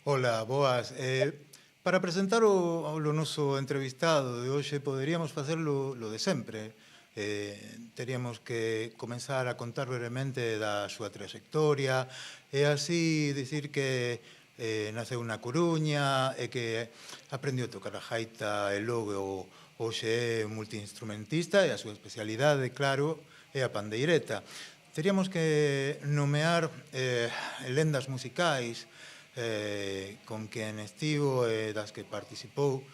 Hola, boas. Para presentar o noso entrevistado de hoxe, poderíamos facerlo lo de sempre. Teríamos que comenzar a contar brevemente da súa trayectoria e así dicir que naceu na Coruña e que aprendeu a tocar a gaita e logo hoxe é multiinstrumentista e a súa especialidade, claro, é a pandeireta. Teríamos que nomear lendas musicais con quen estivo e das que participou,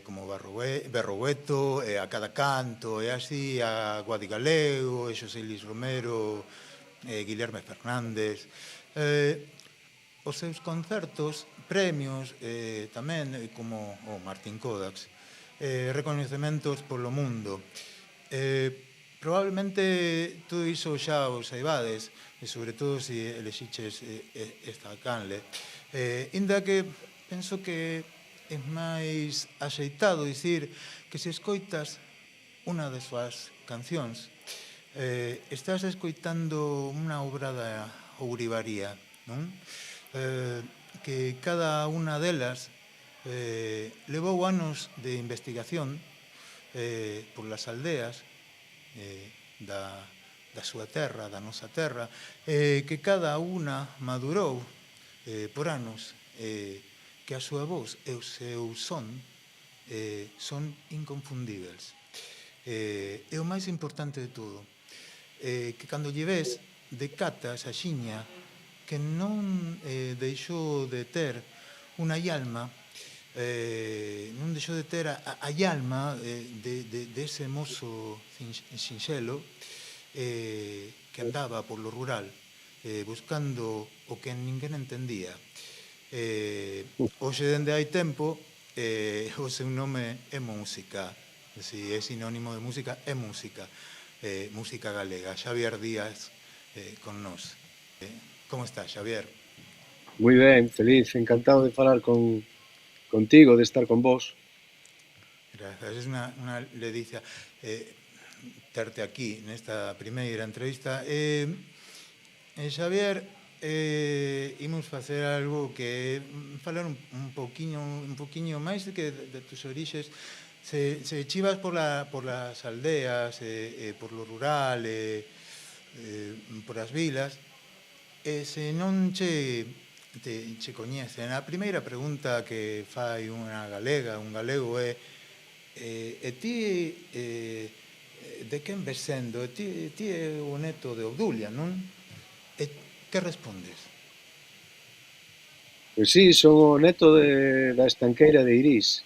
como Berrogueto, a Cada Canto, e así a Guadi Galego, e Xosé Luis Romero, Guilherme Fernández. Os seus concertos, premios, tamén, como o Martín Kodax, recoñecementos polo mundo. Probablemente todo iso xa o saibades, e sobre todo se elexiches esta canle. Inda que penso que é máis axeitado dicir que se escoitas unha das súas cancións, estás escoitando unha obra da Ourivaría, non? Que cada unha delas levou anos de investigación por las aldeas da súa terra, da nosa terra, que cada unha madurou por anos, que a súa voz e o seu son son inconfundíveis. E o máis importante de todo, que cando lle ves, decatas a xiña que non deixou de ter unha alma, non deixou de ter a alma dese mozo sinxelo que andaba por lo rural buscando o que ninguén entendía. Hoxe, dende hai tempo, o seu nome é música, é sinónimo de música, é música, música galega. Xavier Díaz con nós. Como estás, Xavier? Moi ben, feliz, encantado de falar contigo, de estar con vos. Grazas, é unha ledicia terte aquí nesta primeira entrevista. Xavier, imos facer algo que falar un poquinho máis de que de tus orixes. Se chivas por las aldeas, por lo rural, por as vilas, se non che coñecen, a primeira pregunta que fai unha galega, un galego é e ti de quen ves sendo? Ti é o neto de Obdulia, non? E que respondes? Pois sí, son o neto da Estanqueira de Irís,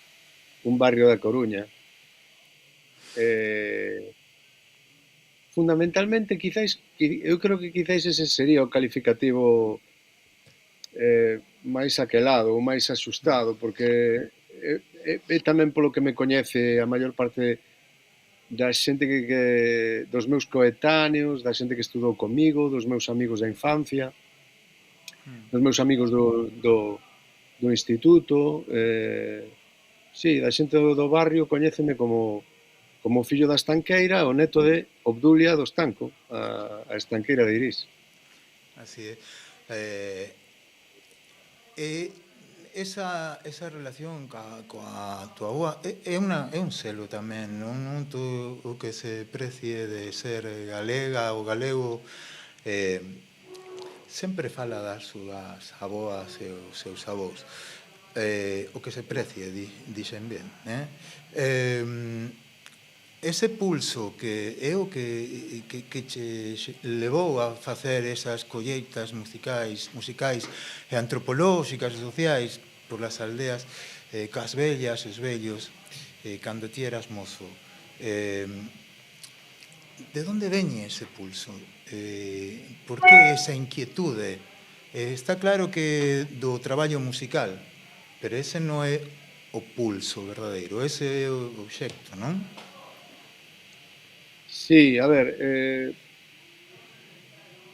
un barrio da Coruña. Fundamentalmente, quizáis, eu creo que quizáis ese sería o calificativo máis aquelado ou máis asustado, porque é tamén polo que me coñece a maior parte da xente que dos meus coetáneos, da xente que estudou comigo, dos meus amigos da infancia, dos meus amigos do instituto, sí, da xente do barrio coñéceme como fillo da Estanqueira, o neto de Obdulia do Estanco, a Estanqueira de Irís. Así é. E esa relación coa tua avoa é un selo tamén, non? Todo o que se precie de ser galega ou galego sempre fala das súas avoas e os seus avós. O que se precie, dixen ben. Ese pulso que é o que che levou a facer esas colleitas musicais e antropolóxicas e sociais por las aldeas, cas vellas e os vellos, cando ti eras mozo. De onde veñe ese pulso? Por que esa inquietude Está claro que do traballo musical, pero ese non é o pulso verdadeiro, ese é o obxecto, non? Sí, a ver,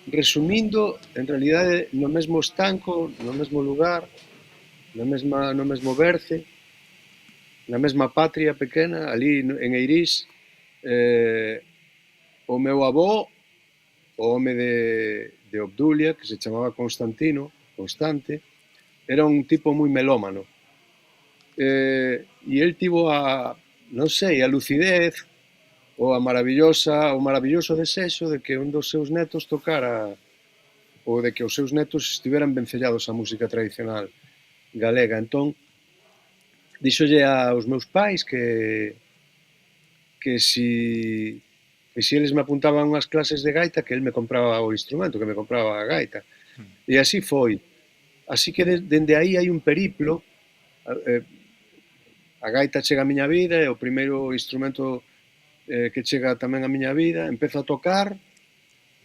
resumindo, en realidade, no mesmo estanco, no mesmo lugar, no mesmo berce, na mesma patria pequena, ali en Eirís, eh, o meu avó, o home de Obdulia, que se chamaba Constantino, Constante, era un tipo moi melómano. E el tivo non sei, a lucidez ou o maravilloso desexo de que un dos seus netos tocara ou de que os seus netos estiveran vencellados á música tradicional galega. Entón, díxolle aos meus pais que si eles me apuntaban unhas clases de gaita, que el me compraba o instrumento, que me compraba a gaita. E así foi. Así que dende aí hai un periplo. eh, a gaita chega á miña vida, é o primeiro instrumento que chega tamén á miña vida, empezo a tocar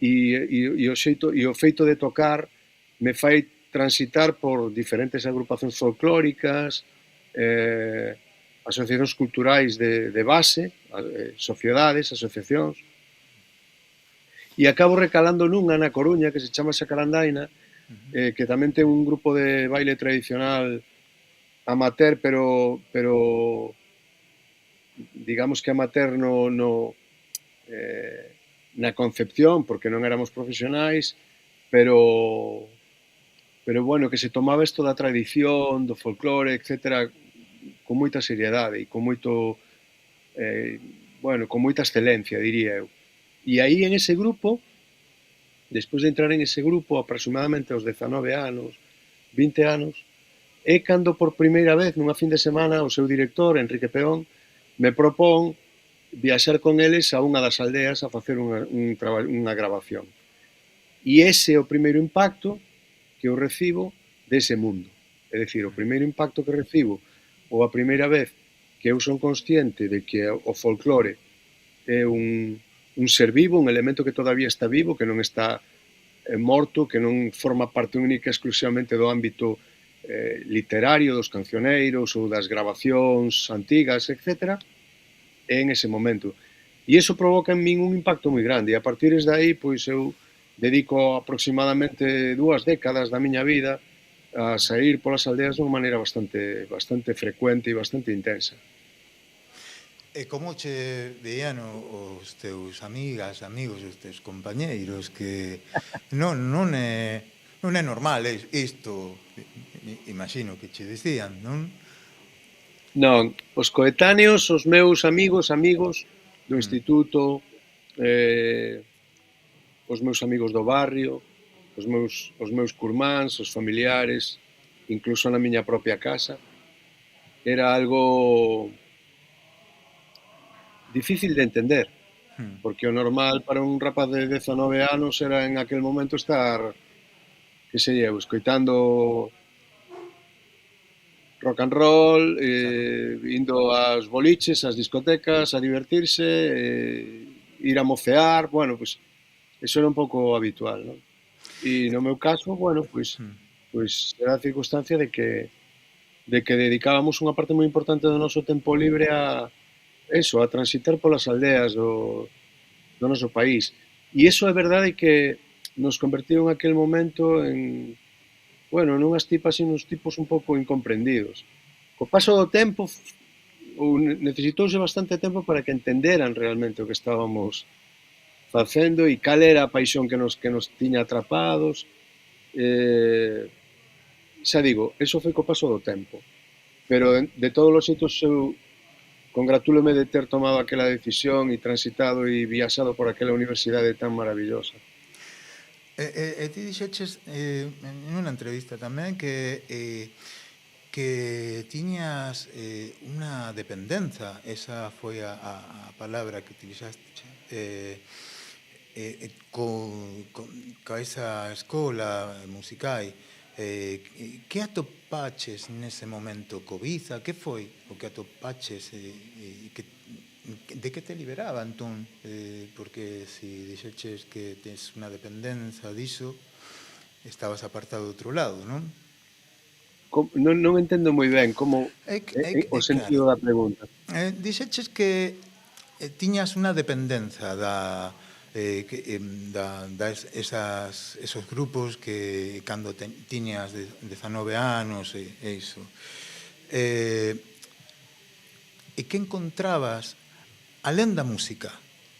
e o feito de tocar me fai transitar por diferentes agrupacións folclóricas, asociacións culturais de base, sociedades, asociacións, e acabo recalando nunha na Coruña que se chama Xacarandaina, que tamén ten un grupo de baile tradicional amateur, pero digamos que amateur na concepción, porque non éramos profesionais, pero bueno, que se tomaba isto da tradición, do folclore, etcétera, con moita seriedade e con moito, bueno, con moita excelencia, diría eu. E aí en ese grupo, despois de entrar en ese grupo, aproximadamente aos 19 anos, 20 anos, é cando por primeira vez, nunha fin de semana, o seu director, Enrique Peón, me propón viaxar con eles a unha das aldeas a facer unha grabación. E ese é o primeiro impacto que eu recibo dese mundo. É dicir, o primeiro impacto que recibo, ou a primeira vez que eu son consciente de que o folclore é un ser vivo, un elemento que todavía está vivo, que non está morto, que non forma parte única exclusivamente do ámbito literario, dos cancioneiros ou das grabacións antigas, etc., en ese momento. E iso provoca en min un impacto moi grande. E a partir de aí, pois eu dedico aproximadamente 2 décadas da miña vida a sair polas aldeas dunha maneira bastante frecuente e bastante intensa. E como che veían os teus amigas, amigos, os teus compañeiros, que non é normal isto, imagino que che dicían, non? Non, os coetáneos, os meus amigos do instituto, os meus amigos do barrio, os meus curmáns, os familiares, incluso na miña propia casa, era algo difícil de entender, porque o normal para un rapaz de 19 anos era en aquel momento estar, que sei eu, escoitando rock and roll, indo ás boliches, ás discotecas, a divertirse, ir a mocear, bueno, pues eso era un pouco habitual, non? E no meu caso, bueno, pois era a circunstancia de que dedicábamos unha parte moi importante do noso tempo libre a eso, a transitar polas aldeas do noso país. E iso é verdade que nos convertiu en aquel momento en, bueno, nunhas tipas e uns tipos un pouco incomprendidos. Co paso do tempo, necesitouse bastante tempo para que entenderan realmente o que estábamos facendo e cal era a paixón que nos tiña atrapados. Xa digo, eso foi co paso do tempo. Pero de todos os xeitos eu congratúlome de ter tomado aquela decisión e transitado e viaxado por aquela universidade tan maravillosa. E ti dixeches en unha entrevista tamén que tiñas unha dependenza, esa foi a palabra que utilizaste, ca esa escola musical. Que atopaches nese momento? Cobiza? Que foi o que atopaches? De que te liberaba, entón? Porque se dixeches que tens unha dependenza diso, estabas apartado do outro lado, non? Non entendo moi ben como o Claro, sentido da pregunta. dixeches que tiñas unha dependenza esos grupos que cando tiñas 19 anos e iso. E que encontrabas, alén da música,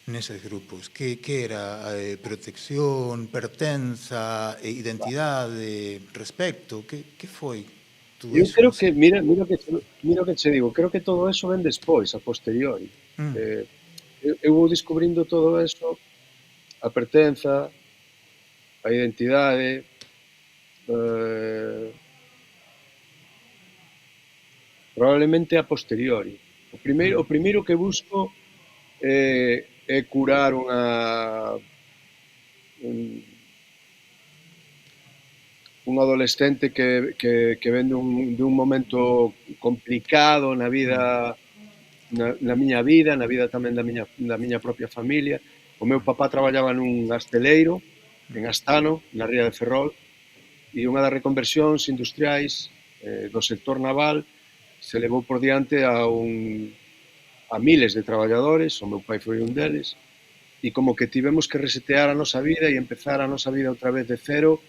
neses grupos? Que era protección, pertenza, identidade, respecto? Que foi todo Eu iso creo en que, sí? mira o que che digo, creo que todo eso ven despois, a posteriori. Mm, Eh, eu vou descubrindo todo eso, a pertenza, a identidade, eh, probablemente a posteriori. O primeiro que busco é curar un, un adolescente que ven dun momento complicado na vida, na miña vida, na vida tamén da miña propia familia. O meu papá traballaba nun asteleiro en Astano, na ría de Ferrol, e unha das reconversións industriais do sector naval se levou por diante a miles de traballadores, o meu pai foi un deles, e como que tivemos que resetear a nosa vida e empezar a nosa vida outra vez de cero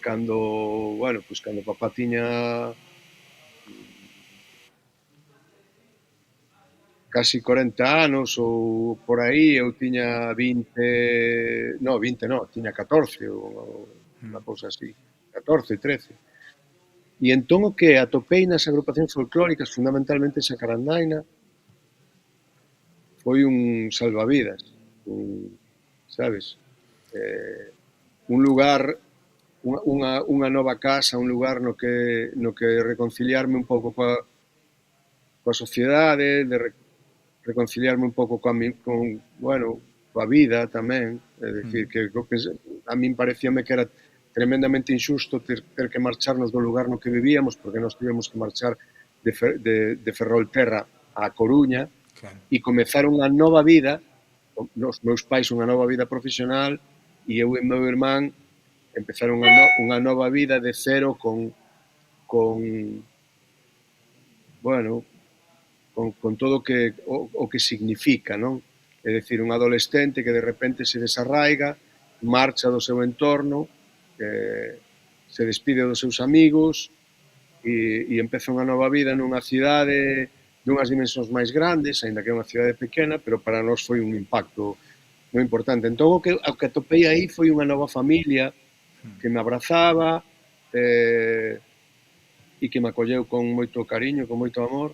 cando, bueno, pues cando papá tiña casi 40 anos ou por aí, eu tiña 20, no, 20 no, tiña 14 ou unha cousa así, 14, 13. E entón o que atopei nas agrupacións folclóricas, fundamentalmente Sacarandaina, foi un salvavidas, sabes? Un lugar, unha nova casa, un lugar no que reconciliarme un pouco coa sociedade, de reconciliarme un pouco bueno, coa vida tamén, é dicir, que a min parecíame que era tremendamente injusto ter que marcharnos do lugar no que vivíamos, porque nós tivemos que marchar de Ferrolterra á Coruña claro. e comezar unha nova vida, os meus pais unha nova vida profesional e eu e meu irmán empezar unha nova vida de cero con bueno, con todo o que significa, non? É dicir, un adolescente que de repente se desarraiga, marcha do seu entorno, se despide dos seus amigos e empeza unha nova vida nunha cidade dunhas dimensións máis grandes, aínda que é unha cidade pequena, pero para nós foi un impacto moi importante. Entón, o que atopei aí foi unha nova familia que me abrazaba e que me acolleu con moito cariño, con moito amor,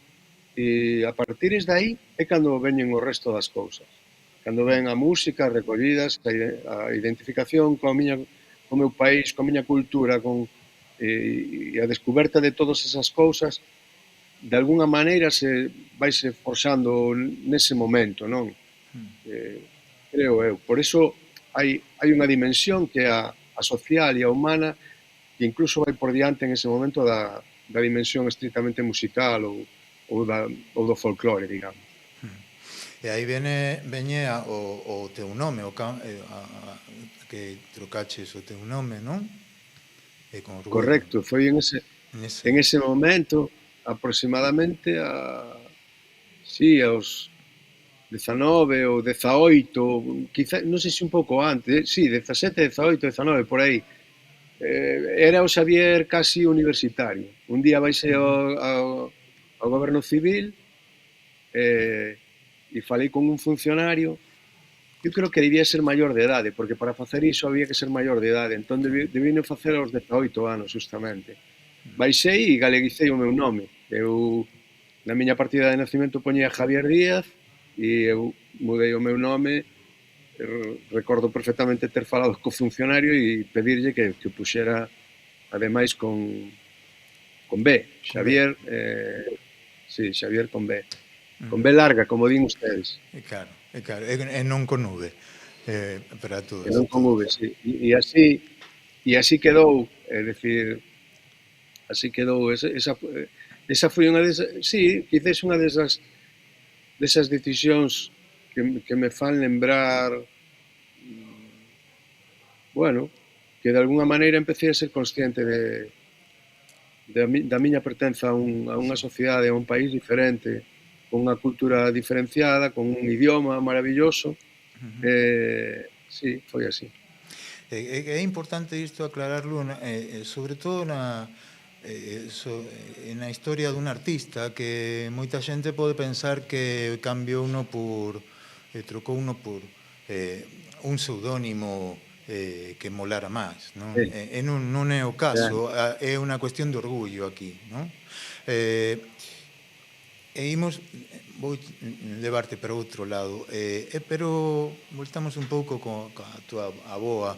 e a partir de aí é cando veñen o resto das cousas. Cando ven a música, as recollidas, a identificación co meu país, coa miña cultura, e a descoberta de todas esas cousas, de alguna maneira vaise forxando nese momento, non? Creo eu. Por iso hai unha dimensión que é a social e a humana que incluso vai por diante en ese momento da dimensión estritamente musical ou do folclore, digamos. E aí veñe o teu nome, que trocaches o teu nome, non? Con orgullo. Correcto, foi en ese momento, aproximadamente aos 19 ou 18, quizá, non sei se un pouco antes, sí, 17, 18, 19, por aí. Era o Xavier casi universitario. Un día vaise ao goberno civil e falei con un funcionario. Eu creo que debía ser maior de idade, porque para facer iso había que ser maior de idade. Entón debino facer aos 18 anos, justamente. Baixei e galeguicei o meu nome. Eu, na miña partida de nacimento, poñía Javier Díaz e eu mudei o meu nome. Recordo perfectamente ter falado co funcionario e pedirlle que puxera, ademais, con B. Xavier, sí, Xavier con B. Con B larga, como din ustedes. Claro, e non con V, para todos. E non con V, sí. E así quedou, é dicir, así quedou. Esa foi unha desas, sí, quizás unha desas decisións que me fan lembrar, bueno, que de alguna maneira empecé a ser consciente da miña pertenza a unha sociedade, a un país diferente, con unha cultura diferenciada, con un idioma maravilloso. Sí, foi así. É importante isto aclararlo, sobre todo na historia dun artista, que moita xente pode pensar que cambiou uno por trocou uno por un pseudónimo que molara máis, non? Sí, Non é o caso, é unha cuestión de orgullo aquí, non? E imos, vou levarte para outro lado, pero voltamos un pouco coa tua aboa,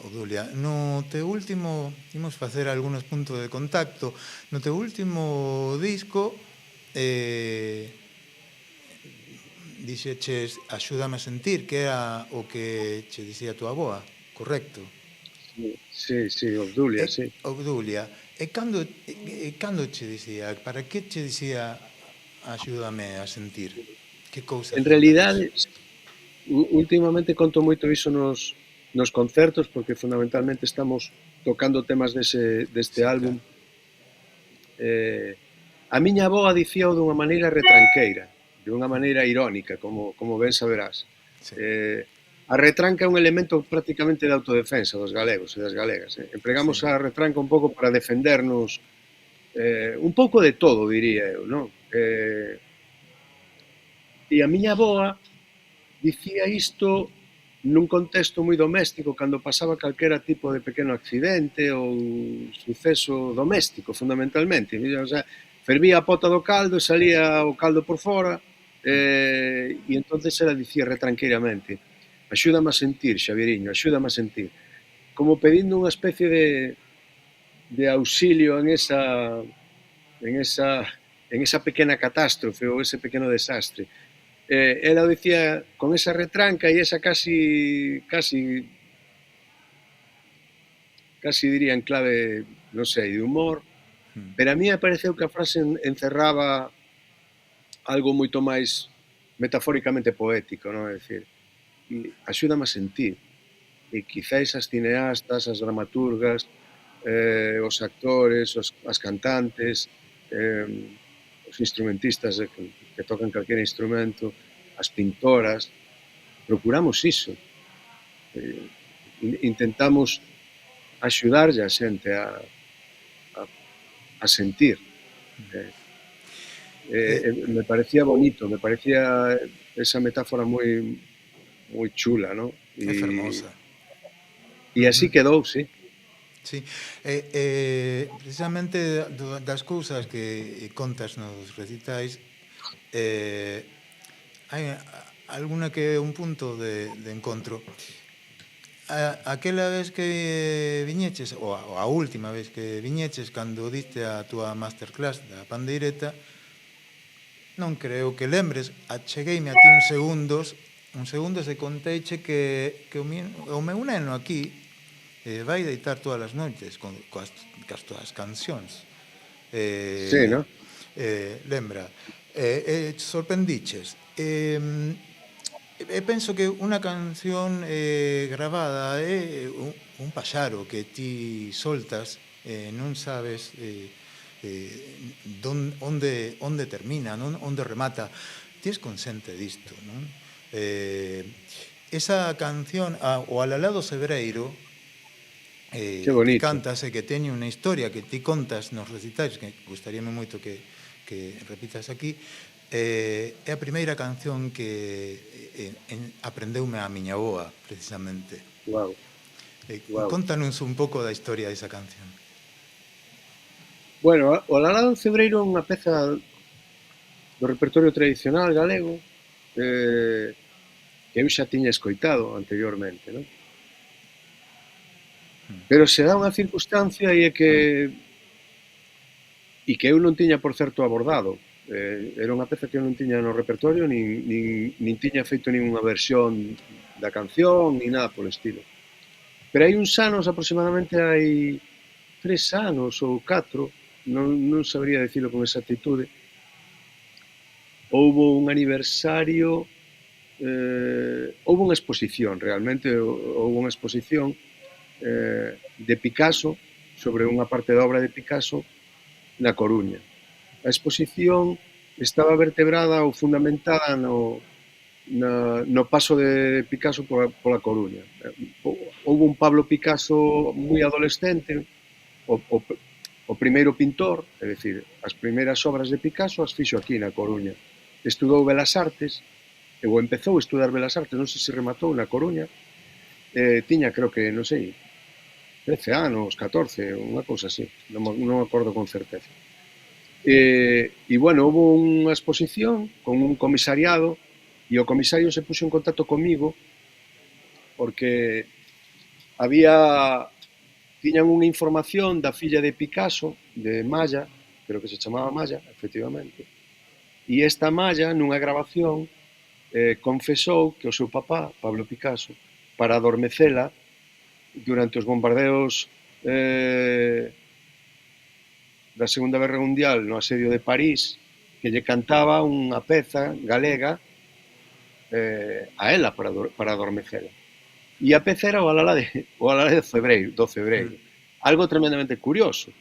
Obdulia. No teu último, imos facer algúns puntos de contacto, no teu último disco, dixeches Axúdame a sentir, que era o que che dicía a tua aboa, correcto? sí, Obdulia, sí. Obdulia, cando che dicía, para que che dicía Axúdame a sentir? Que cousas En lembras? realidade, últimamente conto moito iso nos concertos, porque fundamentalmente estamos tocando temas deste Sí, álbum. claro. A miña avoa dicíao dunha maneira retranqueira, de unha maneira irónica, como ben saberás. Sí. A retranca é un elemento prácticamente de autodefensa dos galegos e das galegas. Empregamos Sí. a retranca un pouco para defendernos un pouco de todo, diría eu, non? E a miña avoa dicía isto nun contexto moi doméstico, cando pasaba calquera tipo de pequeno accidente ou suceso doméstico, fundamentalmente. O sea, fervía a pota do caldo e salía o caldo por fora, e entonces ela dicía retranqueiramente: axúdame a sentir, Xavieriño, axúdame a sentir. Como pedindo unha especie de auxilio en esa pequena catástrofe ou ese pequeno desastre. Ela dicía con esa retranca e esa casi diría en clave, non sei, de humor, pero a mí me pareceu que a frase encerraba algo moito máis metafóricamente poético, non? É dicir, axúdame a sentir. E quizáis as cineastas, as dramaturgas, os actores, as cantantes, os instrumentistas que tocan calquera instrumento, as pintoras, procuramos iso. Intentamos axudarlle a xente a sentir. Me parecía bonito, me parecía esa metáfora moi chula, non? É fermosa. E así quedou, sí. Sí, precisamente das cousas que contas nos recitais, hai alguna que é un punto de encontro. Aquela vez que viñeches, ou a última vez que viñeches, cando diste a túa masterclass da pandeireta, non creo que lembres, achegueime a ti uns segundos e conteiche que o meu neno aquí vai deitar todas as noites coas túas cancións. Sí, non? Lembra, sorprendiches. Penso que unha canción gravada é un paxaro que ti soltas, non sabes onde termina, non? Onde remata. Ti es consciente disto, non? Esa canción, o Alalado Sebreiro, Que que bonito. cantas e que teñe unha historia que ti contas nos recitais, que gustaríame moito que repitas aquí, é a primeira canción que aprendeume a miña avoa, precisamente. Wow. Contanos un pouco da historia desa canción. Bueno, o Alalado Cebreiro é unha peza do repertorio tradicional galego que eu xa tiña escoitado anteriormente, non? Pero se dá unha circunstancia e que eu non tiña, por certo, abordado. Era unha peza que eu non tiña no repertorio, nin tiña feito ninguna versión da canción, ni nada polo estilo. Pero hai uns anos, aproximadamente hai 3 anos ou 4, non sabría dicilo con exactitude, houbo un aniversario, houbo unha exposición, realmente houbo unha exposición de Picasso, sobre unha parte da obra de Picasso na Coruña. A exposición estaba vertebrada ou fundamentada no paso de Picasso pola Coruña. Houve un Pablo Picasso moi adolescente, o primeiro pintor, é dicir, as primeiras obras de Picasso as fixo aquí na Coruña. Estudou Belas Artes, ou empezou a estudar Belas Artes, non sei se rematou na Coruña, tiña, creo que, non sei, 13 anos, 14, unha cousa así, non acordo con certeza. E, bueno, houve unha exposición con un comisariado e o comisario se puxo en contacto comigo porque tiñan unha información da filla de Picasso, de Maya, creo que se chamaba Maya, efectivamente, e esta Maya, nunha grabación, confesou que o seu papá, Pablo Picasso, para adormecela durante os bombardeos da Segunda Guerra Mundial no asedio de París, que lle cantaba unha peza galega a ela para adormecela. E a peza era o Alalá de Febreiro, algo tremendamente curioso.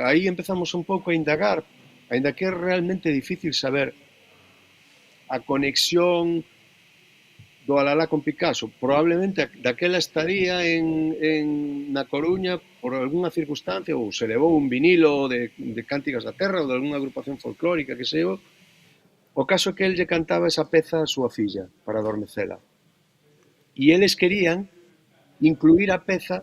Aí empezamos un pouco a indagar, aínda que é realmente difícil saber a conexión do Alalá con Picasso. Probablemente daquela estaría na Coruña por algunha circunstancia, ou se levou un vinilo de Cánticas da Terra ou de algunha agrupación folclórica, que sei eu. O caso é que el lle cantaba esa peza a súa filla para adormecela. E eles querían incluir a peza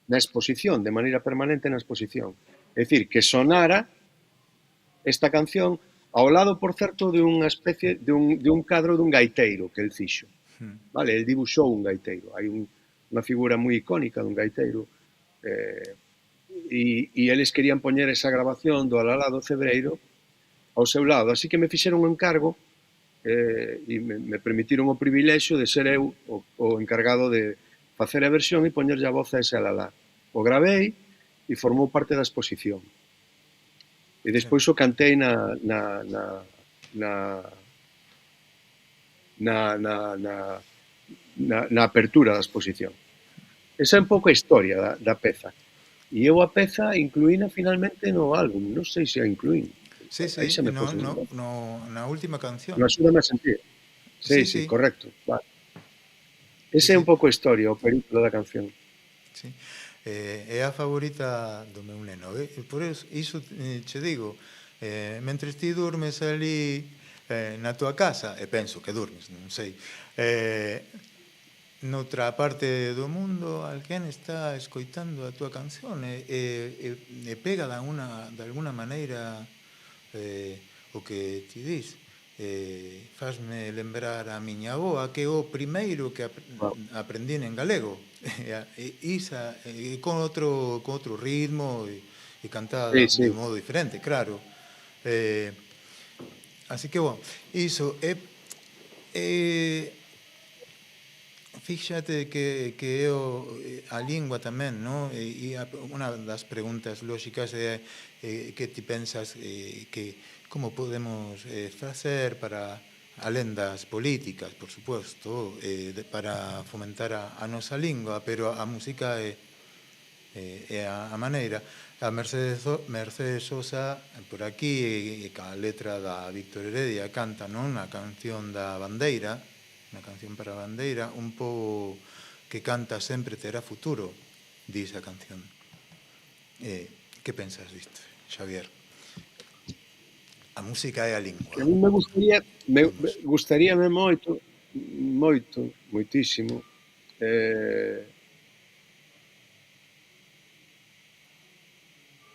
na exposición, de maneira permanente na exposición. É dicir, que sonara esta canción ao lado, por certo, de unha especie de un cadro dun gaiteiro que el fixo. Vale, el dibuixou un gaiteiro. Hai unha figura moi icónica dun gaiteiro e eles querían poñer esa grabación do Alalá do Cebreiro ao seu lado. Así que me fixeron un encargo e me permitiron o privilexio de ser eu o encargado de facer a versión e poñerlle a voz a ese Alalá. O gravei e formou parte da exposición. E despois o cantei na apertura da exposición. Esa é un pouco a historia da peza. E eu a peza incluína finalmente no álbum, non sei se a incluín. Sí, na última canción. No Axúdame a sentir. Sí, correcto. Vale. Esa é un pouco a historia, o periplo da canción. Sí. É a favorita do meu neno. Por iso che digo, mentre ti durmes ali na tua casa, e penso que durmes, non sei, noutra parte do mundo alguén está escoitando a túa canción e pega de alguna maneira o que ti dis. Fasme lembrar a miña avoa, que é o primeiro que aprendín en galego, con outro ritmo e cantada de modo diferente, claro. Así que, bueno, iso fíxate que é a lingua tamén, non? E unha das preguntas lóxicas é que ti pensas que como podemos facer para, alén das políticas, por suposto, para fomentar a nosa lingua, pero a música é a maneira. A Mercedes Sosa, por aquí, ca letra da Víctor Heredia, canta, non? Na canción da bandeira, na canción para a bandeira, un pobo que canta sempre terá futuro, dice a canción. Que pensas disto, Xavier? A música é a lingua. A mí gustaríame moitísimo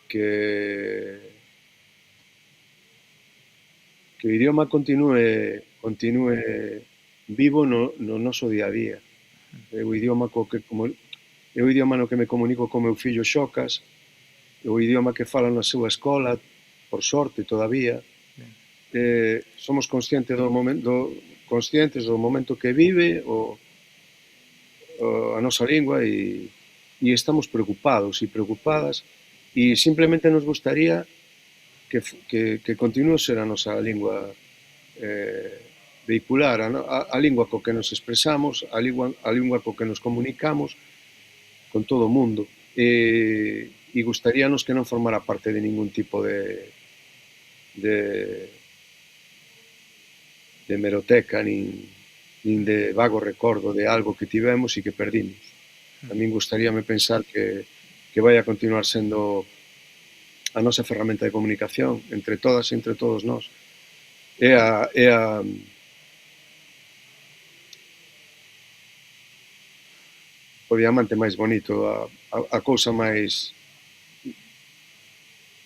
que o idioma continue vivo no noso día a día. É o idioma no que me comunico co meu fillo Xocas, é o idioma que fala na súa escola, por sorte todavía. Somos conscientes do momento que vive a nosa lingua e estamos preocupados e preocupadas e simplemente nos gustaría que continúe ser a nosa lingua vehicular, a lingua co que nos expresamos, a lingua co que nos comunicamos, con todo o mundo. E gustaríanos que non formara parte de ningún tipo de, de meroteca, nin de vago recordo de algo que tivemos e que perdimos. A min gustaríame pensar que vai a continuar sendo a nosa ferramenta de comunicación entre todas e entre todos nós. O diamante máis bonito, a cousa máis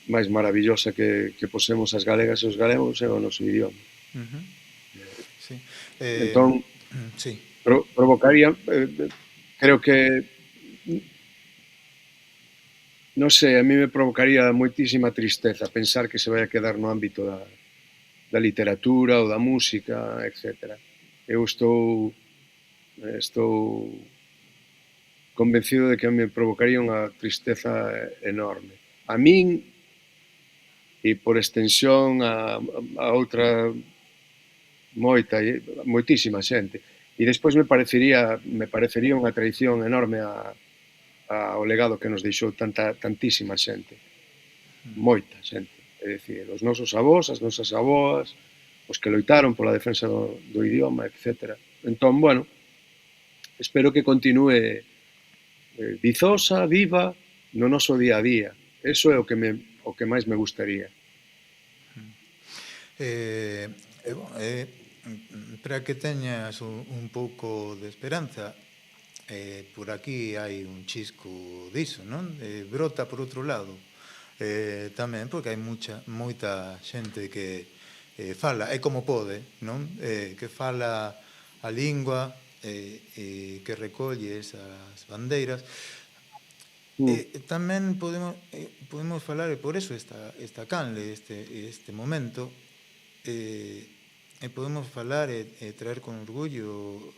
maravillosa que posemos as galegas e os galegos é o noso idioma. Sí. Entón, sí. provocaría, creo que, non sei, a mí me provocaría moitísima tristeza pensar que se vai a quedar no ámbito da literatura ou da música, etc. Eu estou convencido de que me provocaría unha tristeza enorme. A min, e por extensión a outra moitísima xente. E despois me parecería unha traición enorme ao legado que nos deixou tantísima xente. Moita xente. É dicir, os nosos avós, as nosas aboas, os que loitaron pola defensa do idioma, etc. Entón, bueno, espero que continúe vizosa, viva, no noso día a día. Eso é o que máis me gustaría. Para que teñas un pouco de esperanza, por aquí hai un chisco diso, non? Brota por outro lado. Tamén, porque hai moita xente que fala, é como pode, non? Que fala a lingua, que recolle esas bandeiras. Tamén podemos falar, e por eso esta canle, este momento, e podemos falar e traer con orgullo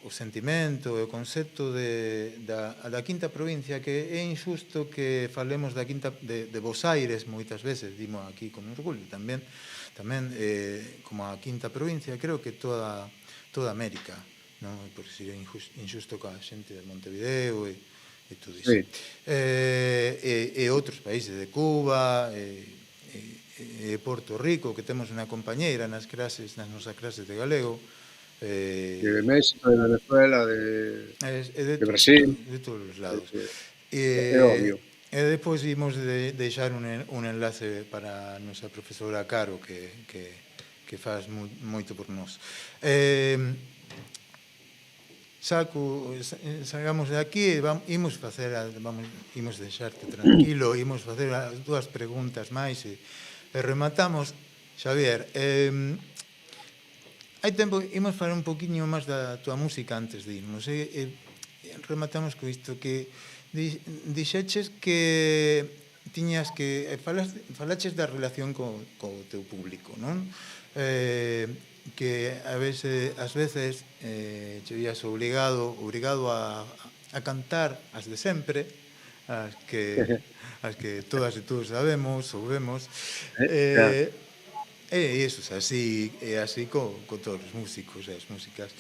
o sentimento e o concepto da quinta provincia, que é injusto que falemos da quinta de Bos Aires moitas veces, dimo aquí con orgullo tamén como a quinta provincia, creo que toda América, non? Porque sería injusto coa xente de Montevideo e todo iso. Sí. E outros países de Cuba e Porto Rico, que temos unha compañeira nas nosas clases de galego, de México, de Venezuela, de Brasil, de todos os lados. É obvio. E depois imos deixar un enlace para a nosa profesora Caro, que faz moito por nós. Salgamos de aquí e imos deixarte tranquilo, imos facer as dúas preguntas máis e rematamos. Xavier, hai tempo, imos falar un poquinho máis da tua música antes de irnos, e rematamos co isto, que dixeches que tiñas que falaches da relación co teu público, non? Que ás veces te vías obrigado a cantar as de sempre, as que todas e todos sabemos ou vemos, e iso é así con todos os músicos e as músicas.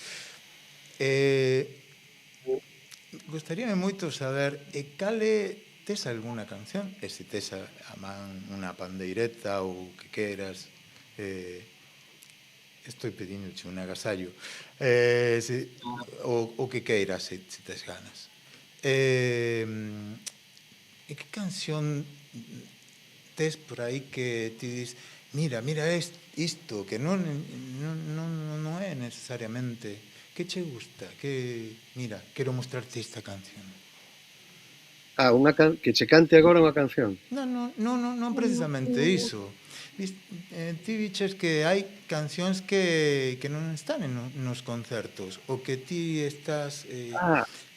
Gostaríame moito saber tes algunha canción, e se tes a man unha pandeireta ou que queras, estou pedindoche un agasallo, o que queiras, se tes ganas. E que canción tes por aí que ti dis, mira isto, que non é necesariamente, que che gusta, mira, quero mostrarte esta canción. Que che cante agora unha canción? Non precisamente iso. Ti dices que hai cancións que non están nos concertos, ou que ti estás...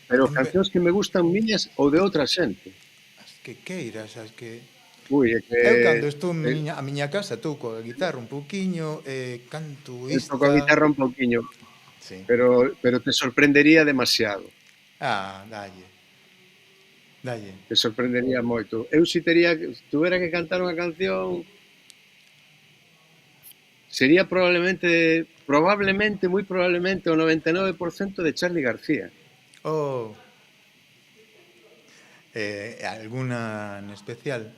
Pero cancións que me gustan miñas ou de outra xente? As que queiras, as que... Eu cando estou a miña casa toco a guitarra un pouquiño, canto esta... Toco a guitarra un pouquiño, sí. pero te sorprendería demasiado. Dalle. Te sorprendería moito. Eu se tuvera que cantar unha canción, sería probablemente, moi probablemente, o 99% de Charly García. Alguna en especial?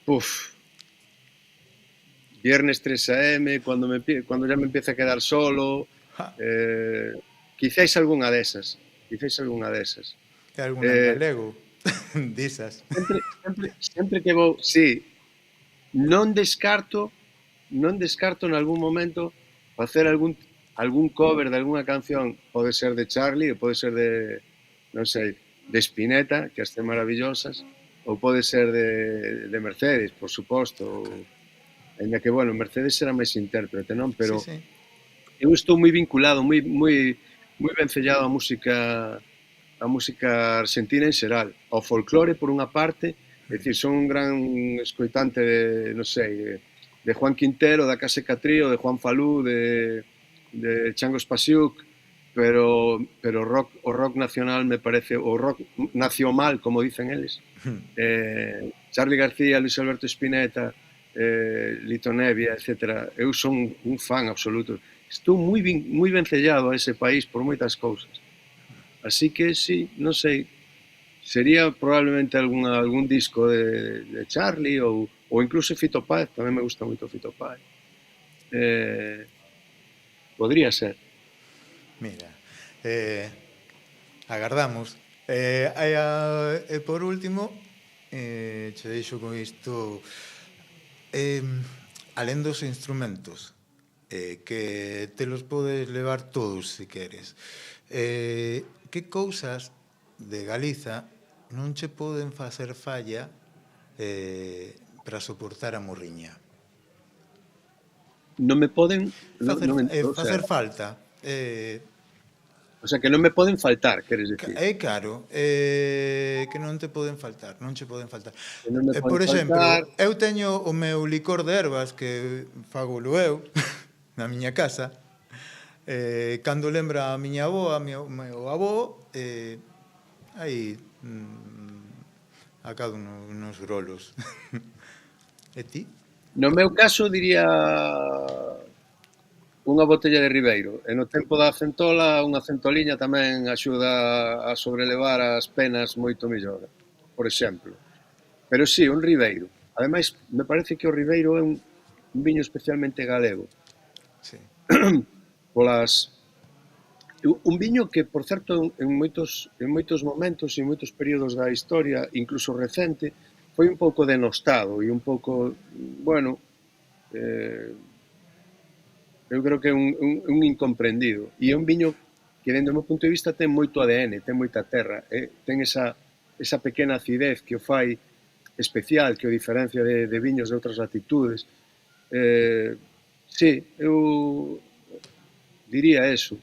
Uf, Viernes 3 AM, cuando ya me empieza a quedar solo, Ja, eh, quizáis algunha desas, quizáis algunha desas. hai alguna en Eh, galego? Disas. sempre que vou, sí, non descarto, non descarto en algún momento facer algún cover de algunha canción, pode ser de Charlie, ou pode ser de, non sei, de Spinetta, que as ten maravillosas, ou pode ser de Mercedes, por suposto, ou, ainda que, bueno, Mercedes será máis intérprete, non? Sí, Pero sí. eu estou moi vinculado, moi vencellado á música argentina en xeral, ao folclore por unha parte, é dicir, son un gran escoitante de, non sei, de Juan Quintero, da Casa Catrío, de Juan Falú, de Chango Spasiuk, pero o rock nacional me parece, o rock nacional, como dicen eles, Charly García, Luis Alberto Spinetta, Lito Nevia, etc. Eu son un fan absoluto. Estou moi vencellado a ese país por moitas cousas. Así que, sí, non sei, sería probablemente algún disco de Charlie ou incluso Fito Páez, tamén me gusta moito Fito Páez. Podría ser. Mira, eh, agardamos. E por último, che deixo con isto, eh, alén dos instrumentos, que te los podes levar todos se queres, que cousas de Galiza non che poden facer falla para soportar a morriña? Non me poden, Facer, o facer falta. sea, que non me poden faltar, queres decir. É claro, que non te poden faltar, non che poden faltar. Que non me poden Por exemplo, faltar. eu teño o meu licor de ervas que fagolo eu na miña casa. Cando lembra a miña avó, a meu avó, aí acado nos grolos. E ti? No meu caso diría unha botella de Ribeiro. E no tempo da centola, unha centoliña tamén axuda a sobrelevar as penas moito mellor, por exemplo. Pero sí, un Ribeiro. Ademais, me parece que o Ribeiro é un viño especialmente galego. Sí. Polas, un viño que, por certo, en moitos momentos e en moitos períodos da historia, incluso recente, foi un pouco denostado e un pouco, bueno, eu creo que é un incomprendido. E é un viño que, dentro do meu punto de vista, ten moito ADN, ten moita terra, ten esa pequena acidez que o fai especial, que o diferencia de viños de outras latitudes. Sí, eu diría eso,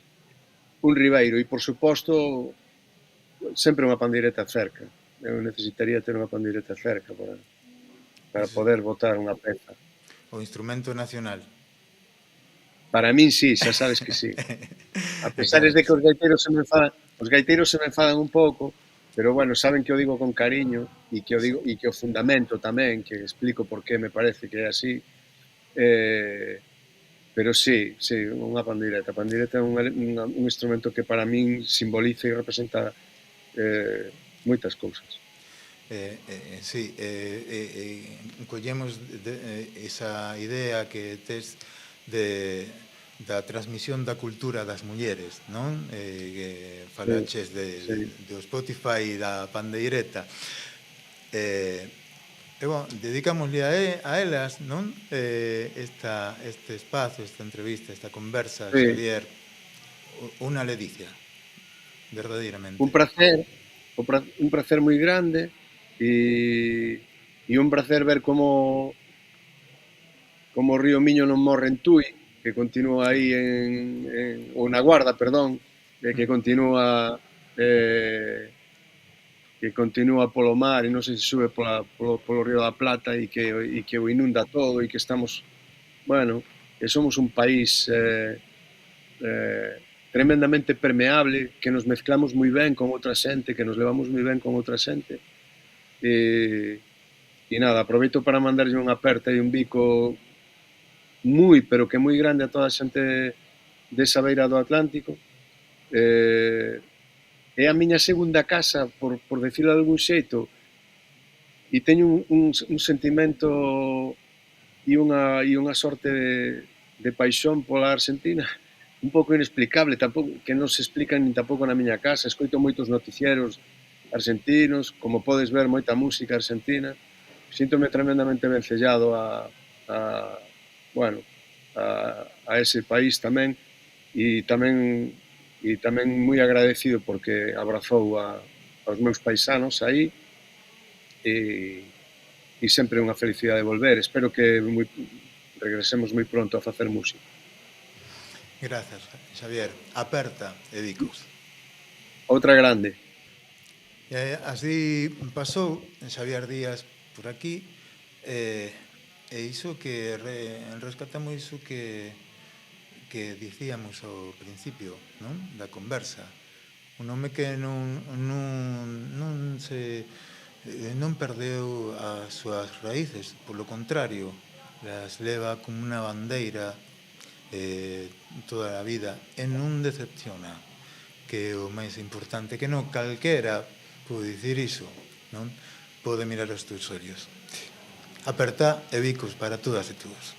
un Ribeiro, e, por suposto, sempre unha pandeireta cerca. Eu necesitaría ter unha pandeireta cerca para poder botar unha peza. O instrumento nacional. Para min sí, xa sabes que sí. A pesar de que os gaiteiros se me enfadan un pouco, pero bueno, saben que o digo con cariño e que o digo e que o fundamento tamén, que explico por que me parece que é así. Pero sí, unha pandeireta. A pandeireta é un instrumento que para min simboliza e representa moitas cousas. Sí, collemos esa idea que tes da transmisión da cultura das mulleres, non? Que falaches do Spotify e da pandeireta. Bueno, dedicámosle a elas, non? Este espazo, esta entrevista, esta conversa, Sí. Xavier, unha ledicia, verdadeiramente. Un placer moi grande e un placer ver como o río Miño non morre en Tui, que continúa aí ou na Guarda, perdón, que continúa polo mar e non sei se sube polo río da Plata e que o inunda todo e que estamos, bueno, que somos un país tremendamente permeable, que nos mezclamos moi ben con outra xente, que nos levamos moi ben con outra xente. E nada, aproveito para mandarlle unha aperta e un bico pero que moi grande a toda a xente desa beira do Atlántico. é a miña segunda casa, por decirlo de algún xeito, e teño un sentimento e unha sorte de paixón pola Argentina un pouco inexplicable, tampouco, que non se explican nin tampouco na miña casa. Escoito moitos noticieros argentinos, como podes ver, moita música argentina. Síntome tremendamente vencellado a bueno, a ese país tamén, e tamén moi agradecido porque abrazou aos meus paisanos aí, e sempre é unha felicidade volver. Espero que regresemos moi pronto a facer música. Grazas, Xavier. Aperta e bicos. Outra grande. Así pasou Xavier Díaz por aquí, e iso que rescatamos iso que dicíamos ao principio, non? Da conversa. Un home que non perdeu as súas raíces, polo contrario, las leva como unha bandeira toda a vida e non decepciona, que é o máis importante, que non calquera pode dicir iso, non? Pode mirar os teus ollos. Aperta e bicos para todas e todos.